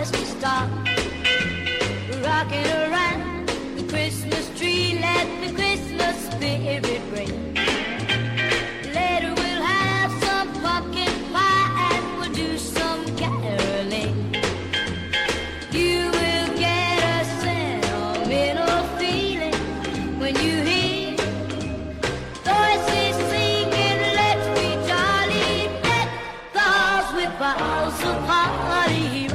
promise to stop rocking around the Christmas tree. Let the Christmas spirit ring. Later we'll have some pumpkin pie and we'll do some caroling. You will get a sentimental feeling when you hear voices singing, let's be jolly, let the house with balls of party.